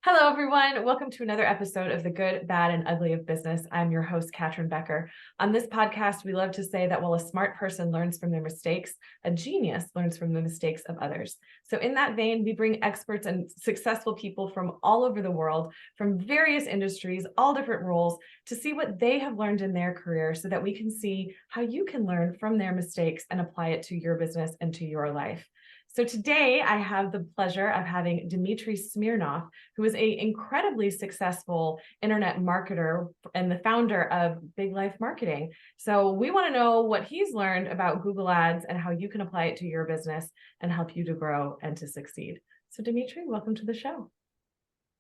Hello, everyone. Welcome to another episode of The Good, Bad, and Ugly of Business. I'm your host, Catryn Becker. On this podcast, we love to say that while a smart person learns from their mistakes, a genius learns from the mistakes of others. So in that vein, we bring experts and successful people from all over the world, from various industries, all different roles, to see what they have learned in their career so that we can see how you can learn from their mistakes and apply it to your business and to your life. So today I have the pleasure of having Dmitri Smirnov, who is an incredibly successful internet marketer and the founder of Big Life Marketing. So we want to know what he's learned about Google Ads and how you can apply it to your business and help you to grow and to succeed. So Dmitri, welcome to the show.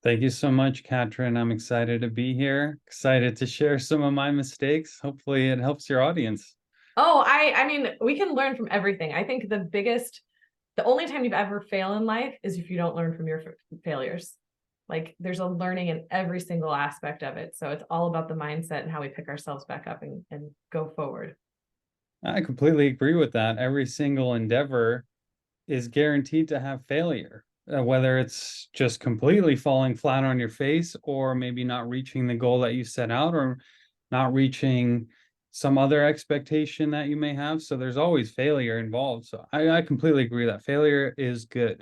Thank you so much, Catryn. I'm excited to be here, excited to share some of my mistakes. Hopefully it helps your audience. Oh, I mean, we can learn from everything. I think the only time you've ever failed in life is if you don't learn from your failures. Like there's a learning in every single aspect of it. So it's all about the mindset and how we pick ourselves back up and go forward. I completely agree with that. Every single endeavor is guaranteed to have failure, whether it's just completely falling flat on your face or maybe not reaching the goal that you set out or not reaching some other expectation that you may have. So there's always failure involved. So I completely agree that failure is good.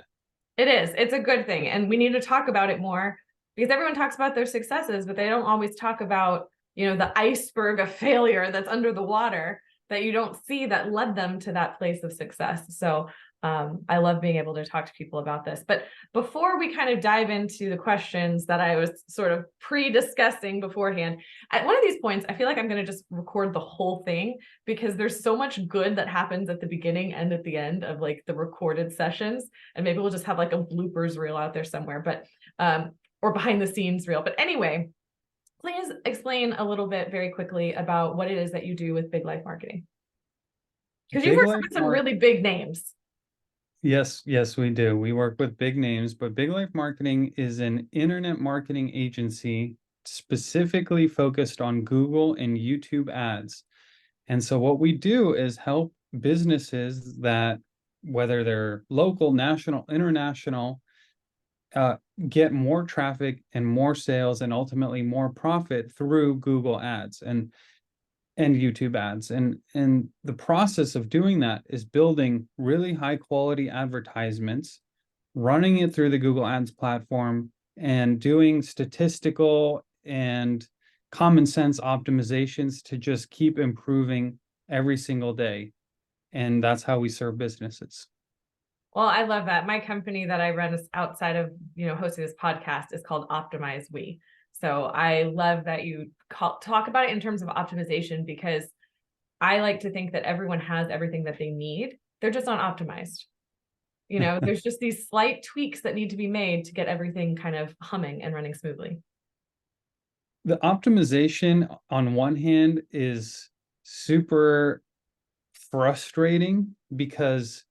It is. It's a good thing. And we need to talk about it more because everyone talks about their successes, but they don't always talk about, the iceberg of failure that's under the water that you don't see that led them to that place of success. So I love being able to talk to people about this. But before we kind of dive into the questions that I was sort of pre-discussing beforehand, at one of these points, I feel like I'm going to just record the whole thing because there's so much good that happens at the beginning and at the end of like the recorded sessions. And maybe we'll just have like a bloopers reel out there somewhere, but or behind the scenes reel. But anyway, please explain a little bit very quickly about what it is that you do with Big Life Marketing. Because you work with some really big names. Yes, we do. We work with big names, but Big Life Marketing is an internet marketing agency specifically focused on Google and YouTube ads. And so what we do is help businesses that, whether they're local, national, international, get more traffic and more sales and ultimately more profit through Google ads and YouTube ads. And the process of doing that is building really high quality advertisements, running it through the Google Ads platform, and doing statistical and common sense optimizations to just keep improving every single day. And that's how we serve businesses. Well, I love that. My company that I run is outside of, hosting this podcast is called Optimize We. So I love that you talk about it in terms of optimization because I like to think that everyone has everything that they need. They're just not optimized. There's just these slight tweaks that need to be made to get everything kind of humming and running smoothly. The optimization on one hand is super frustrating because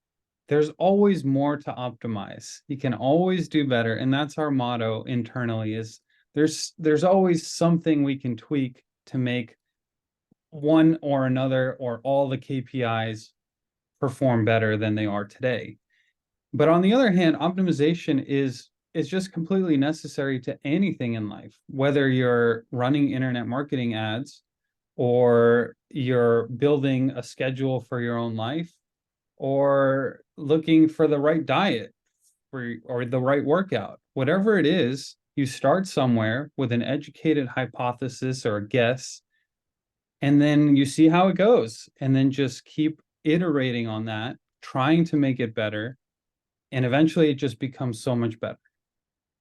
there's always more to optimize. You can always do better. And that's our motto internally is there's always something we can tweak to make one or another or all the KPIs perform better than they are today. But on the other hand, optimization is just completely necessary to anything in life, whether you're running internet marketing ads or you're building a schedule for your own life or looking for the right diet or the right workout. Whatever it is, you start somewhere with an educated hypothesis or a guess, and then you see how it goes, and then just keep iterating on that, trying to make it better, and eventually it just becomes so much better.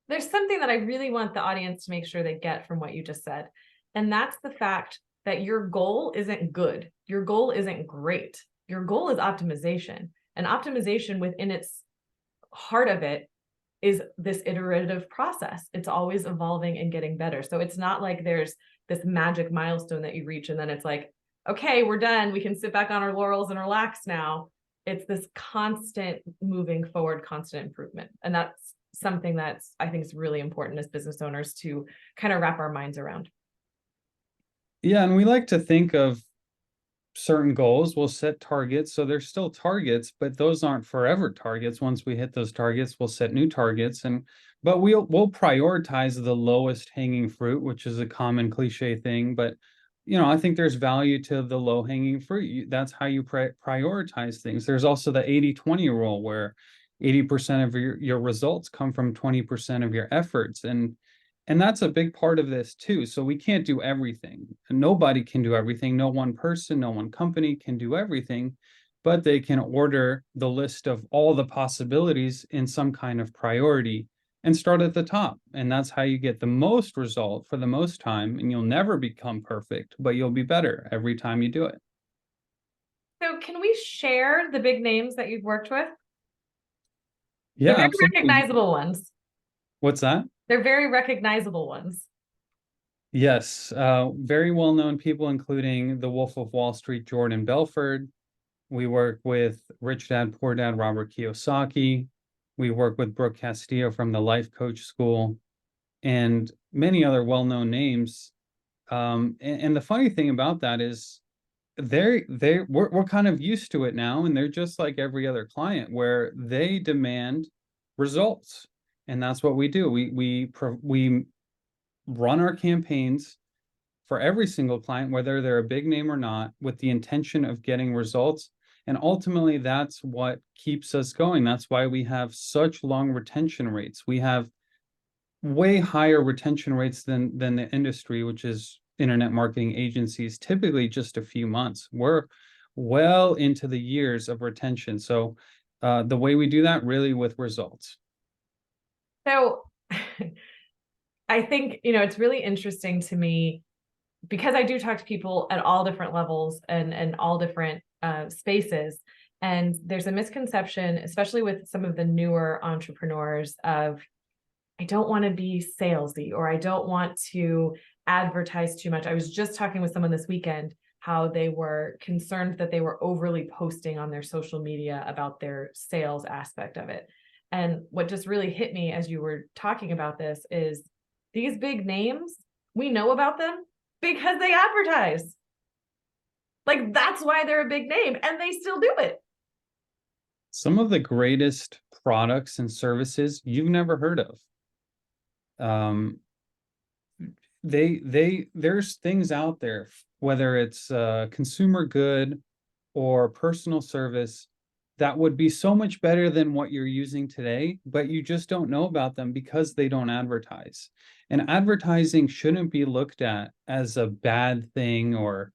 There's something that I really want the audience to make sure they get from what you just said, and that's the fact that your goal isn't good. Your goal isn't great. Your goal is optimization, and optimization within its heart of it is this iterative process. It's always evolving and getting better. So it's not like there's this magic milestone that you reach and then it's like, okay, we're done. We can sit back on our laurels and relax now. It's this constant moving forward, constant improvement. And that's something that's, I think, is really important as business owners to kind of wrap our minds around. Yeah, and we like to think of certain goals, we'll set targets. So there's still targets, but those aren't forever targets. Once we hit those targets, we'll set new targets. But we'll prioritize the lowest hanging fruit, which is a common cliche thing. But I think there's value to the low hanging fruit. That's how you prioritize things. There's also the 80-20 rule where 80% of your results come from 20% of your efforts. And that's a big part of this too. So we can't do everything. Nobody can do everything. No one person, no one company can do everything, but they can order the list of all the possibilities in some kind of priority and start at the top. And that's how you get the most result for the most time. And you'll never become perfect, but you'll be better every time you do it. So can we share the big names that you've worked with? Yeah, They're very absolutely. recognizable ones. What's that? They're very recognizable ones. Yes, very well-known people, including the Wolf of Wall Street, Jordan Belfort. We work with Rich Dad, Poor Dad, Robert Kiyosaki. We work with Brooke Castillo from the Life Coach School and many other well-known names. And the funny thing about that is we're kind of used to it now, and they're just like every other client where they demand results. And that's what we do. We run our campaigns for every single client, whether they're a big name or not, with the intention of getting results. And ultimately, that's what keeps us going. That's why we have such long retention rates. We have way higher retention rates than the industry, which is internet marketing agencies, typically just a few months. We're well into the years of retention. So the way we do that really with results. So I think, it's really interesting to me because I do talk to people at all different levels and all different spaces. And there's a misconception, especially with some of the newer entrepreneurs, of I don't want to be salesy or I don't want to advertise too much. I was just talking with someone this weekend how they were concerned that they were overly posting on their social media about their sales aspect of it. And what just really hit me as you were talking about this is these big names, we know about them because they advertise. Like that's why they're a big name and they still do it. Some of the greatest products and services you've never heard of. There's things out there, whether it's consumer good or personal service, that would be so much better than what you're using today, but you just don't know about them because they don't advertise. And advertising shouldn't be looked at as a bad thing or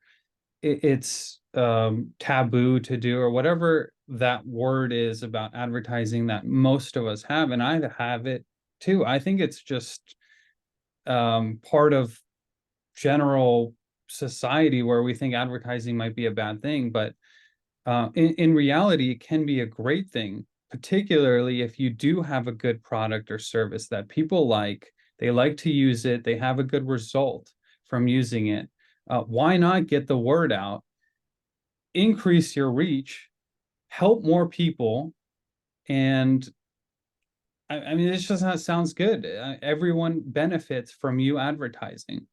it's taboo to do or whatever that word is about advertising that most of us have. And I have it too. I think it's just part of general society where we think advertising might be a bad thing, but in reality, it can be a great thing, particularly if you do have a good product or service that people like, they like to use it, they have a good result from using it. Why not get the word out, increase your reach, help more people, and I mean, this just sounds good. Everyone benefits from you advertising.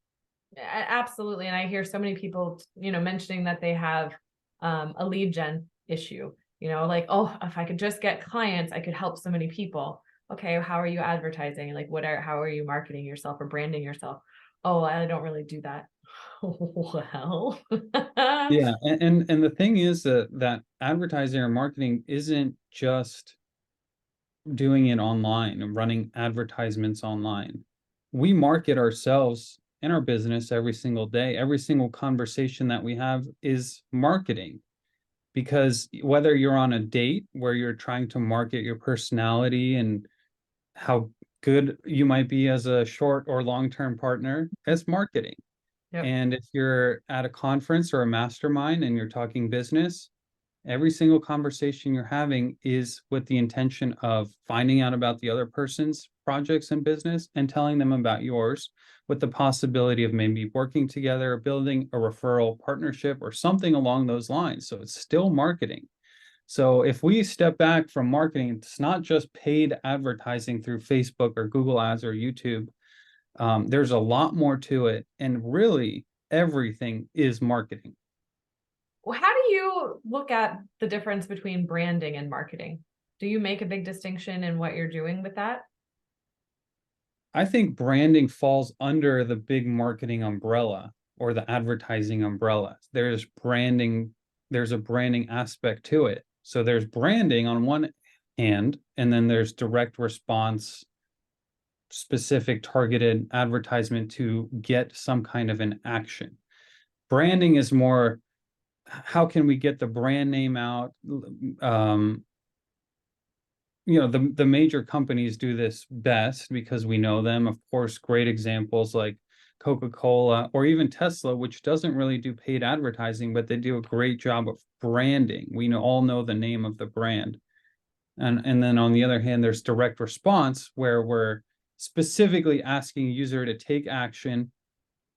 Absolutely. And I hear so many people, mentioning that they have a lead gen issue, like, oh, if I could just get clients, I could help so many people. Okay, how are you advertising? Like, how are you marketing yourself or branding yourself? Oh, I don't really do that. Well, Yeah, and the thing is that advertising or marketing isn't just doing it online and running advertisements online. We market ourselves in our business every single day. Every single conversation that we have is marketing. Because whether you're on a date where you're trying to market your personality and how good you might be as a short or long-term partner, it's marketing. yep. And if you're at a conference or a mastermind and you're talking business, every single conversation you're having is with the intention of finding out about the other person's projects and business and telling them about yours with the possibility of maybe working together, building a referral partnership or something along those lines. So it's still marketing. So if we step back from marketing, it's not just paid advertising through Facebook or Google Ads or YouTube. There's a lot more to it. And really, everything is marketing. How do you look at the difference between branding and marketing? Do you make a big distinction in what you're doing with that? I think branding falls under the big marketing umbrella or the advertising umbrella. There's a branding aspect to it. So there's branding on one hand, and then there's direct response, specific targeted advertisement to get some kind of an action. Branding is more, how can we get the brand name out? The major companies do this best because we know them. Of course, great examples like Coca-Cola or even Tesla, which doesn't really do paid advertising, but they do a great job of branding. All know the name of the brand. And then on the other hand, there's direct response, where we're specifically asking a user to take action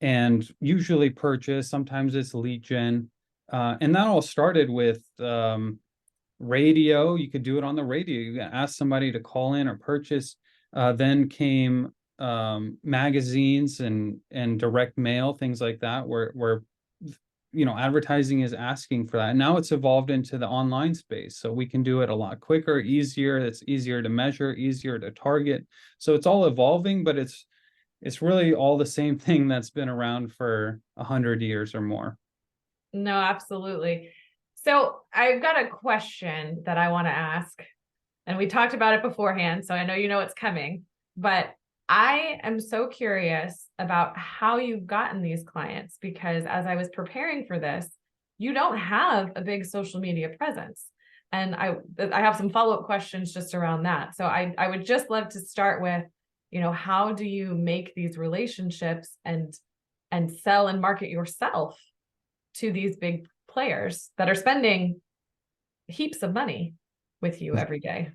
and usually purchase. Sometimes it's lead gen. And that all started with radio. You could do it on the radio. You could ask somebody to call in or purchase. Then came magazines and direct mail, things like that, where advertising is asking for that. And now it's evolved into the online space, so we can do it a lot quicker, easier. It's easier to measure, easier to target. So it's all evolving, but it's really all the same thing that's been around for 100 years or more. No, absolutely. So I've got a question that I want to ask, and we talked about it beforehand, so I know you know it's coming, but I am so curious about how you've gotten these clients, because as I was preparing for this, you don't have a big social media presence. And I have some follow-up questions just around that. So I would just love to start with, how do you make these relationships and sell and market yourself to these big players that are spending heaps of money with you every day?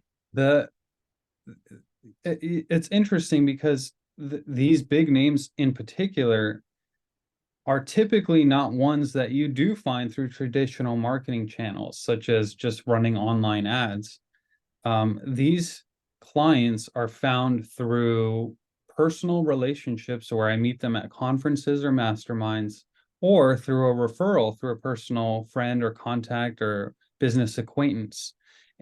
It's interesting because these big names in particular are typically not ones that you do find through traditional marketing channels, such as just running online ads. These clients are found through personal relationships where I meet them at conferences or masterminds, or through a referral through a personal friend or contact or business acquaintance.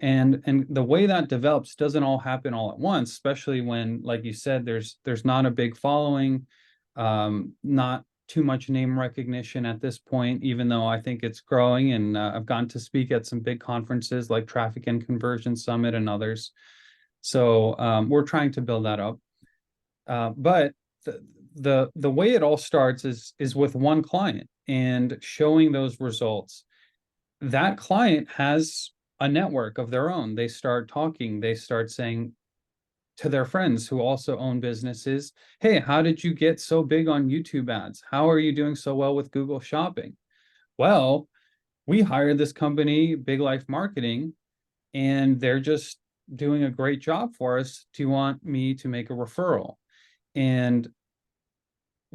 And the way that develops doesn't all happen all at once, especially when, like you said, there's not a big following, not too much name recognition at this point, even though I think it's growing. And I've gotten to speak at some big conferences like Traffic and Conversion Summit and others. So we're trying to build that up. But the way it all starts is with one client and showing those results. That client has a network of their own. They start talking, they start saying to their friends who also own businesses, hey, how did you get so big on YouTube ads? How are you doing so well with Google Shopping? Well, we hired this company, Big Life Marketing, and they're just doing a great job for us. Do you want me to make a referral? And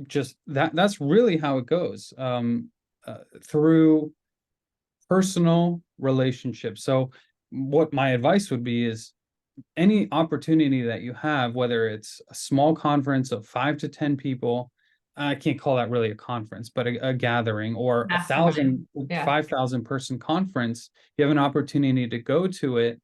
just that's really how it goes, through personal relationships. So what my advice would be is, any opportunity that you have, whether it's a small conference of 5 to 10 people, I can't call that really a conference, but a gathering, or Mastermind. 5,000 person conference, you have an opportunity to go to it.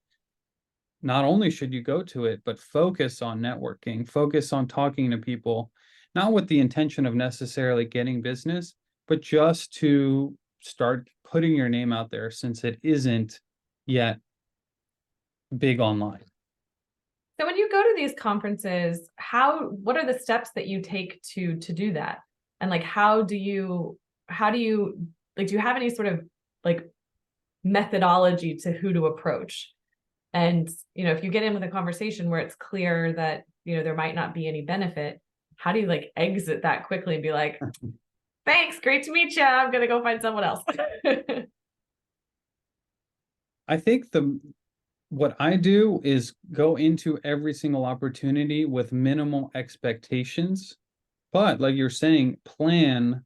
Not only should you go to it, but focus on networking, focus on talking to people, not with the intention of necessarily getting business, but just to start putting your name out there, since it isn't yet big online. So when you go to these conferences, what are the steps that you take to do that? And like, how do you like, do you have any sort of like methodology to who to approach? And, if you get in with a conversation where it's clear that, there might not be any benefit, how do you like exit that quickly and be like, thanks, great to meet you, I'm going to go find someone else? I think what I do is go into every single opportunity with minimal expectations, but like you're saying, plan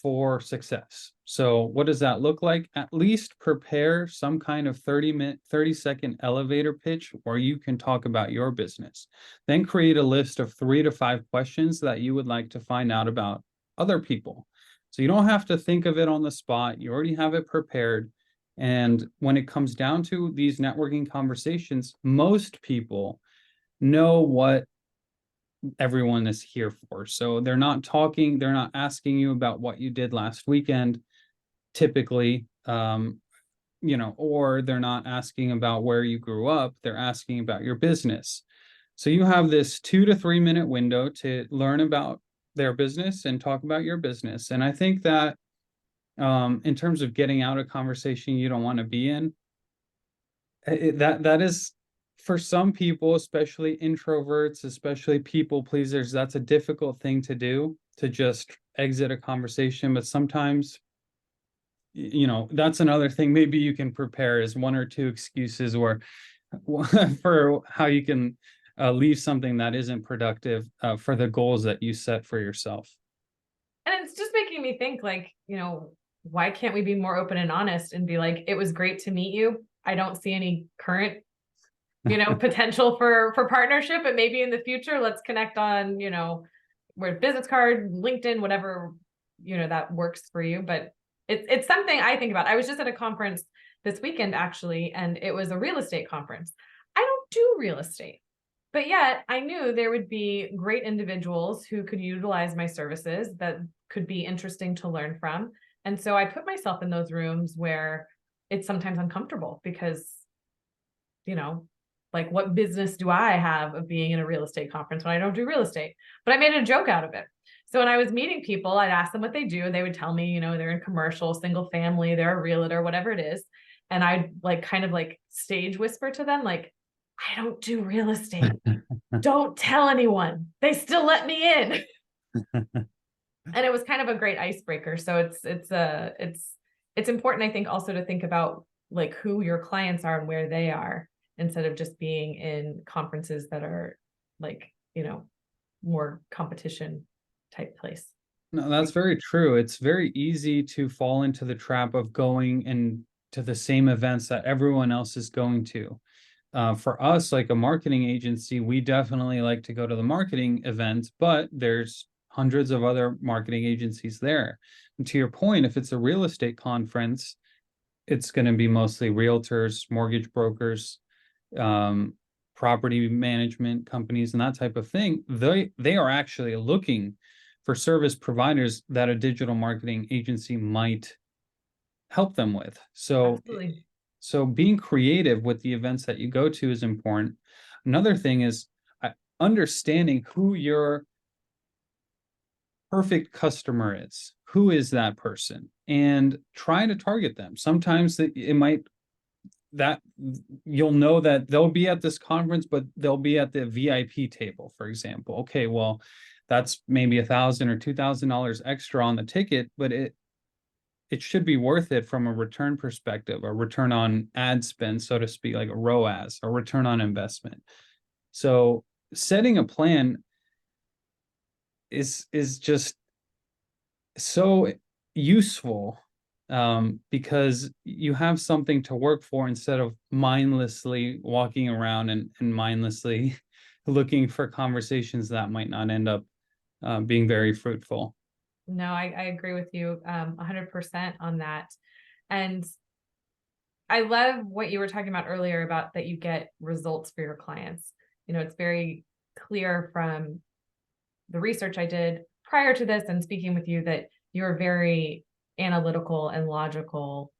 for success. So what does that look like? At least prepare some kind of 30-second elevator pitch where you can talk about your business. Then create a list of 3 to 5 questions that you would like to find out about other people. So you don't have to think of it on the spot. You already have it prepared. And when it comes down to these networking conversations, most people know what everyone is here for. So they're not asking you about what you did last weekend, typically, or they're not asking about where you grew up. They're asking about your business. So you have this 2 to 3 minute window to learn about their business and talk about your business. And I think that in terms of getting out a conversation you don't want to be in, that is, for some people, especially introverts, especially people pleasers, that's a difficult thing to do, to just exit a conversation. But sometimes, that's another thing maybe you can prepare, is 1 or 2 excuses or for how you can leave something that isn't productive for the goals that you set for yourself. And it's just making me think, like, why can't we be more open and honest and be like, it was great to meet you. I don't see any current, potential for partnership, but maybe in the future, let's connect on, where business card, LinkedIn, whatever, that works for you. But it's something I think about. I was just at a conference this weekend, actually, and it was a real estate conference. I don't do real estate, but yet I knew there would be great individuals who could utilize my services that could be interesting to learn from. And so I put myself in those rooms where it's sometimes uncomfortable because, like, what business do I have of being in a real estate conference when I don't do real estate? But I made a joke out of it. So when I was meeting people, I'd ask them what they do. They would tell me, they're in commercial, single family, they're a realtor, whatever it is. And I'd kind of stage whisper to them, like, I don't do real estate. Don't tell anyone. They still let me in. And it was kind of a great icebreaker. So it's important, I think, also to think about who your clients are and where they are, instead of just being in conferences that are more competition type place. No, that's very true. It's very easy to fall into the trap of going and to the same events that everyone else is going to. For us, like a marketing agency, we definitely like to go to the marketing events, but there's hundreds of other marketing agencies there. And to your point, if it's a real estate conference, it's going to be mostly realtors, mortgage brokers, property management companies, and that type of thing. They are actually looking for service providers that a digital marketing agency might help them with. Absolutely. So being creative with the events that you go to is important. Another thing is understanding who your perfect customer is. Who is that person? And try to target them. Sometimes that you'll know that they'll be at this conference, but they'll be at the VIP table, for example. Okay, well, that's maybe $1,000 or $2,000 extra on the ticket, but it should be worth it from a return perspective, a return on ad spend, so to speak, like a ROAS, a return on investment. So setting a plan is just so useful, because you have something to work for instead of mindlessly walking around and mindlessly looking for conversations that might not end up being very fruitful. No, I agree with you 100% on that. And I love what you were talking about earlier about that you get results for your clients. It's very clear from the research I did prior to this and speaking with you that you're a very analytical and logical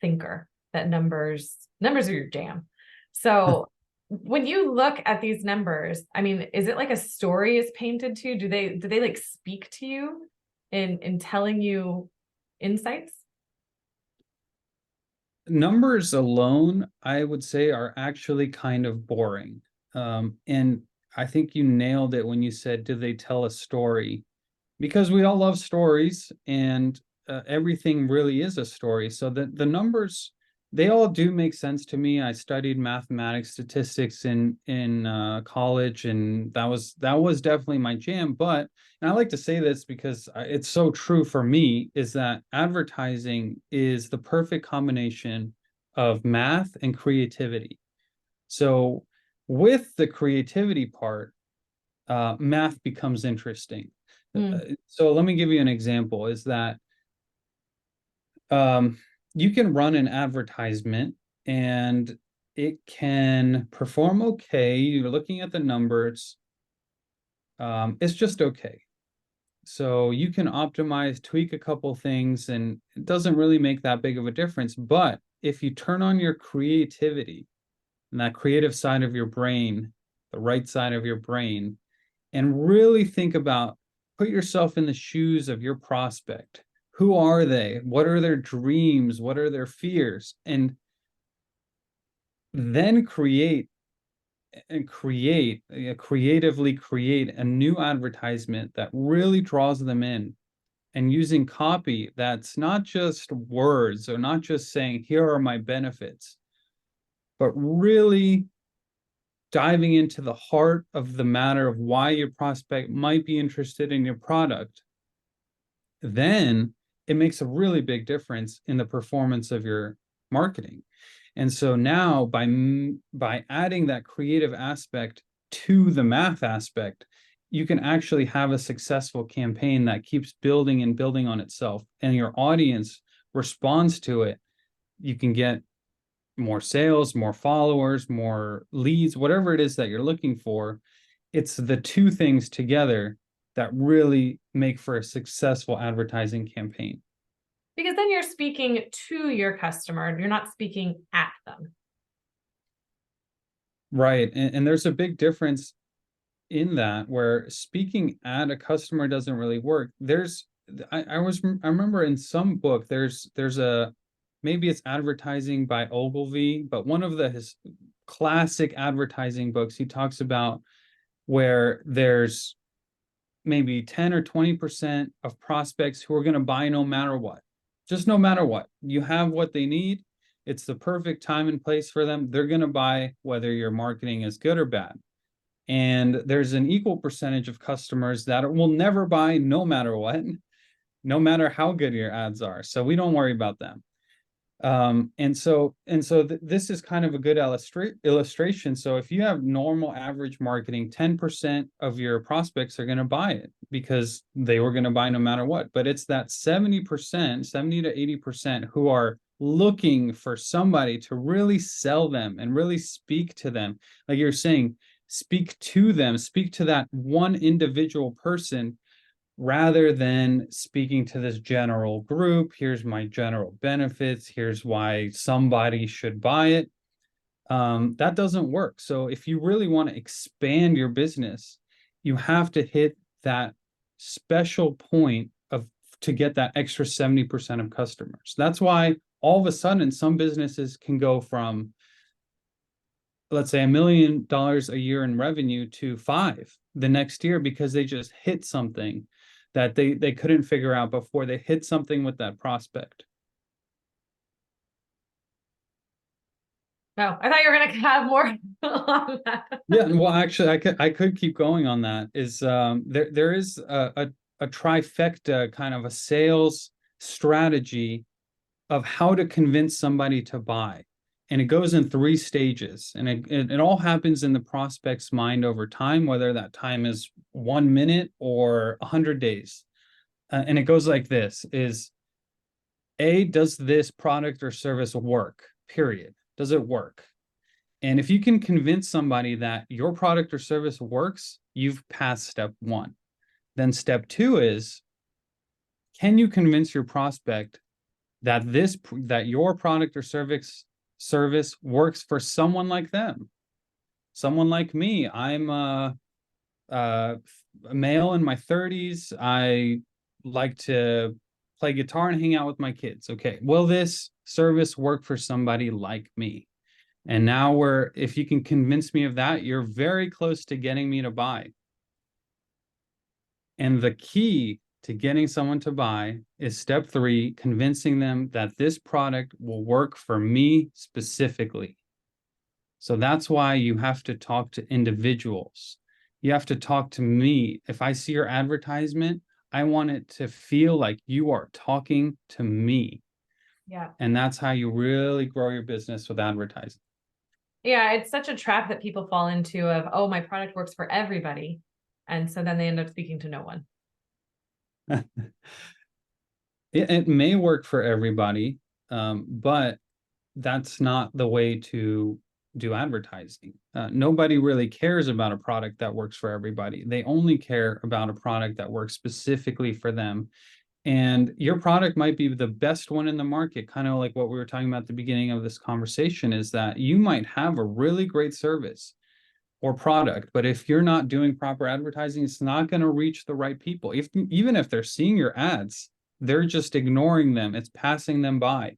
thinker, that numbers are your jam. So when you look at these numbers, I mean, is it like a story is painted to you? Do they speak to you in telling you insights? Numbers alone, I would say, are actually kind of boring. And I think you nailed it when you said, do they tell a story? Because we all love stories, and everything really is a story. So the numbers, they all do make sense to me. I studied mathematics, statistics in college, and that was definitely my jam. But, and I like to say this because it's so true for me, is that advertising is the perfect combination of math and creativity. So with the creativity part, math becomes interesting. So let me give you an example, is that You can run an advertisement and it can perform okay. You're looking at the numbers. It's just okay. So you can optimize, tweak a couple things, and it doesn't really make that big of a difference. But if you turn on your creativity and that creative side of your brain, the right side of your brain, and really think about, put yourself in the shoes of your prospect. Who are they? What are their dreams? What are their fears? And then creatively create a new advertisement that really draws them in, and using copy that's not just words or not just saying, here are my benefits, but really diving into the heart of the matter of why your prospect might be interested in your product. Then it makes a really big difference in the performance of your marketing. And so now by adding that creative aspect to the math aspect, you can actually have a successful campaign that keeps building and building on itself, and your audience responds to it. You can get more sales, more followers, more leads, whatever it is that you're looking for. It's the two things together that really make for a successful advertising campaign. Because then you're speaking to your customer, you're not speaking at them. Right. And there's a big difference in that, where speaking at a customer doesn't really work. I remember in some book, there's a, maybe it's Advertising by Ogilvy, but one of his classic advertising books, he talks about where there's maybe 10 or 20% of prospects who are going to buy no matter what. Just no matter what. You have what they need. It's the perfect time and place for them. They're going to buy whether your marketing is good or bad. And there's an equal percentage of customers that will never buy no matter what, no matter how good your ads are. So we don't worry about them. This is kind of a good illustration. So if you have normal average marketing, 10% of your prospects are going to buy it because they were going to buy no matter what. But it's that 70%, 70 to 80% who are looking for somebody to really sell them and really speak to them. Like you're saying, speak to them, speak to that one individual person, rather than speaking to this general group. Here's my general benefits. Here's why somebody should buy it. That doesn't work. So if you really want to expand your business, you have to hit that special point to get that extra 70% of customers. That's why all of a sudden some businesses can go from, let's say, $1 million a year in revenue to 5 the next year, because they just hit something that they couldn't figure out before. They hit something with that prospect. Oh, I thought you were going to have more on that. Yeah, well, actually, I could keep going on that. Is there is a trifecta, kind of a sales strategy of how to convince somebody to buy. And it goes in 3 stages, and it all happens in the prospect's mind over time, whether that time is 1 minute or 100 days. And it goes like this: is A, does this product or service work? Period. Does it work? And if you can convince somebody that your product or service works, you've passed step 1. Then step 2 is, can you convince your prospect that your product or service works for someone like them, someone like me? I'm a male in my 30s. I like to play guitar and hang out with my kids. Okay, will this service work for somebody like me? And now if you can convince me of that, you're very close to getting me to buy. And the key to getting someone to buy is step 3, convincing them that this product will work for me specifically. So that's why you have to talk to individuals. You have to talk to me. If I see your advertisement, I want it to feel like you are talking to me. Yeah. And that's how you really grow your business with advertising. Yeah, it's such a trap that people fall into of, oh, my product works for everybody. And so then they end up speaking to no one. it may work for everybody, but that's not the way to do advertising. Nobody really cares about a product that works for everybody. They only care about a product that works specifically for them. And your product might be the best one in the market, kind of like what we were talking about at the beginning of this conversation, is that you might have a really great service or product, but if you're not doing proper advertising, it's not going to reach the right people. Even if they're seeing your ads, they're just ignoring them. It's passing them by.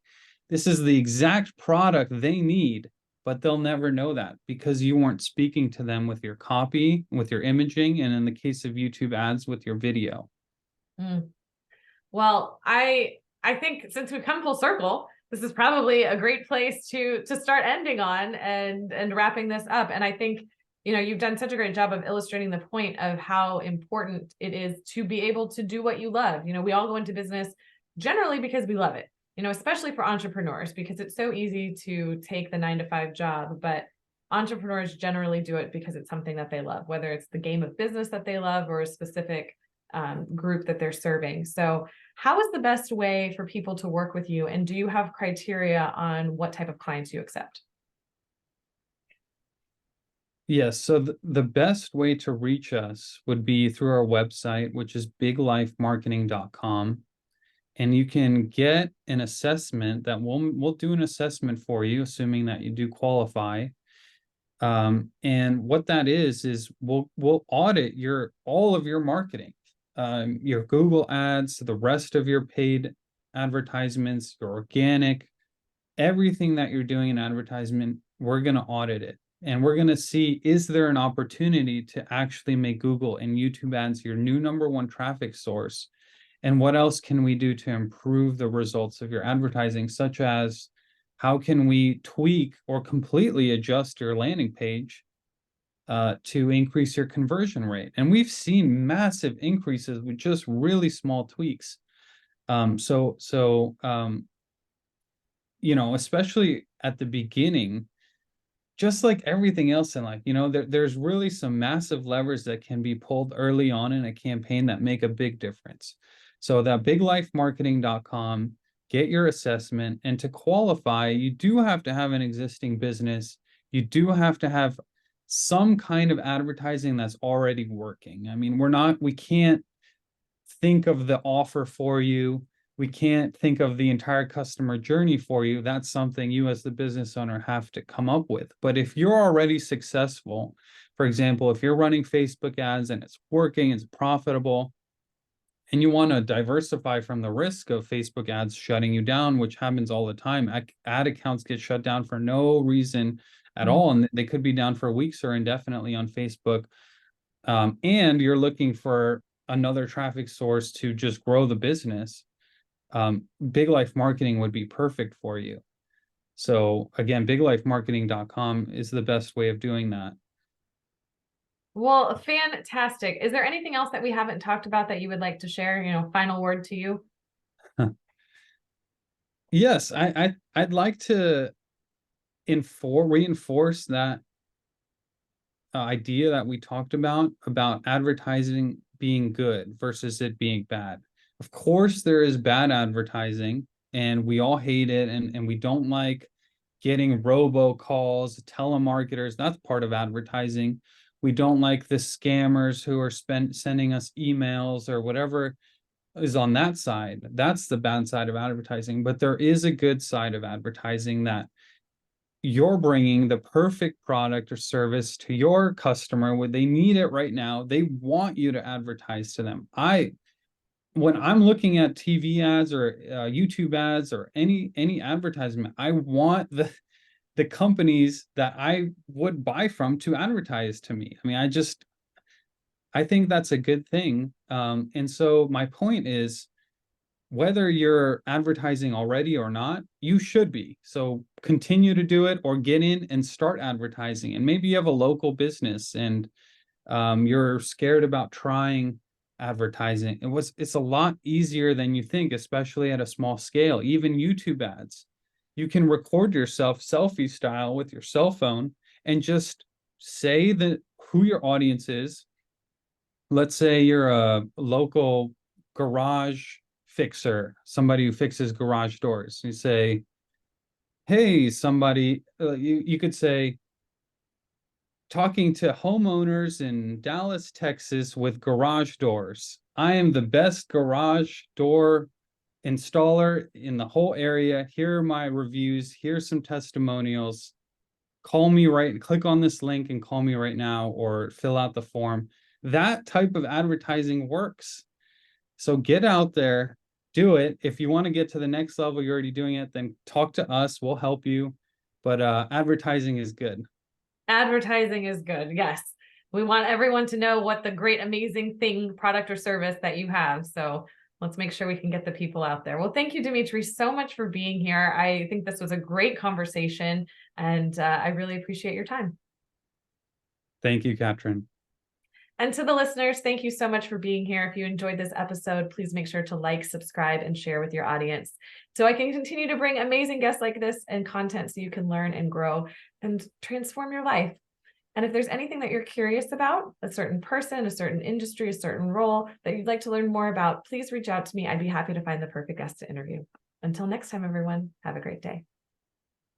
This is the exact product they need, but they'll never know that because you weren't speaking to them with your copy, with your imaging, and in the case of YouTube ads, with your video. Mm. Well, I think since we've come full circle, this is probably a great place to start ending on and wrapping this up. And I think, you've done such a great job of illustrating the point of how important it is to be able to do what you love. We all go into business generally because we love it, especially for entrepreneurs, because it's so easy to take the 9-to-5 job, but entrepreneurs generally do it because it's something that they love, whether it's the game of business that they love or a specific group that they're serving. So how is the best way for people to work with you? And do you have criteria on what type of clients you accept? Yes, so the best way to reach us would be through our website, which is biglifemarketing.com. And you can get an assessment that we'll do an assessment for you, assuming that you do qualify. And what that is we'll audit all of your marketing, your Google ads, the rest of your paid advertisements, your organic, everything that you're doing in advertisement, we're going to audit it. And we're going to see, is there an opportunity to actually make Google and YouTube ads your new #1 traffic source? And what else can we do to improve the results of your advertising, such as how can we tweak or completely adjust your landing page to increase your conversion rate? And we've seen massive increases with just really small tweaks. Especially at the beginning, just like everything else in life, there's really some massive levers that can be pulled early on in a campaign that make a big difference. So that biglifemarketing.com, get your assessment. And to qualify, you do have to have an existing business. You do have to have some kind of advertising that's already working. I mean, we can't think of the offer for you. We can't think of the entire customer journey for you. That's something you as the business owner have to come up with. But if you're already successful, for example, if you're running Facebook ads and it's working, it's profitable, and you want to diversify from the risk of Facebook ads shutting you down, which happens all the time. Ad accounts get shut down for no reason at all, and they could be down for weeks or indefinitely on Facebook. And you're looking for another traffic source to just grow the business. Big Life Marketing would be perfect for you. So again, biglifemarketing.com is the best way of doing that. Well, fantastic. Is there anything else that we haven't talked about that you would like to share? Final word to you. Yes, I'd like to reinforce that idea that we talked about advertising being good versus it being bad. Of course, there is bad advertising, and we all hate it, and we don't like getting robocalls, telemarketers. That's part of advertising. We don't like the scammers who are sending us emails or whatever is on that side. That's the bad side of advertising. But there is a good side of advertising, that you're bringing the perfect product or service to your customer when they need it right now. They want you to advertise to them. When I'm looking at TV ads or YouTube ads or any advertisement, I want the companies that I would buy from to advertise to me. I mean, I think that's a good thing. And so my point is, whether you're advertising already or not, you should be. So continue to do it, or get in and start advertising. And maybe you have a local business and you're scared about trying advertising. It's a lot easier than you think, especially at a small scale. Even YouTube ads, you can record yourself selfie style with your cell phone and just say who your audience is. Let's say you're a local garage fixer, somebody who fixes garage doors. You say, hey, somebody, you could say, talking to homeowners in Dallas, Texas with garage doors. I am the best garage door installer in the whole area. Here are my reviews. Here's some testimonials. Call me click on this link and call me right now, or fill out the form. That type of advertising works. So get out there, do it. If you want to get to the next level, you're already doing it, then talk to us. We'll help you. But advertising is good. Advertising is good. Yes. We want everyone to know what the great, amazing thing, product or service that you have. So let's make sure we can get the people out there. Well, thank you, Dmitri, so much for being here. I think this was a great conversation, and I really appreciate your time. Thank you, Catryn. And to the listeners, thank you so much for being here. If you enjoyed this episode, please make sure to like, subscribe, and share with your audience so I can continue to bring amazing guests like this and content so you can learn and grow and transform your life. And if there's anything that you're curious about, a certain person, a certain industry, a certain role that you'd like to learn more about, please reach out to me. I'd be happy to find the perfect guest to interview. Until next time, everyone, have a great day.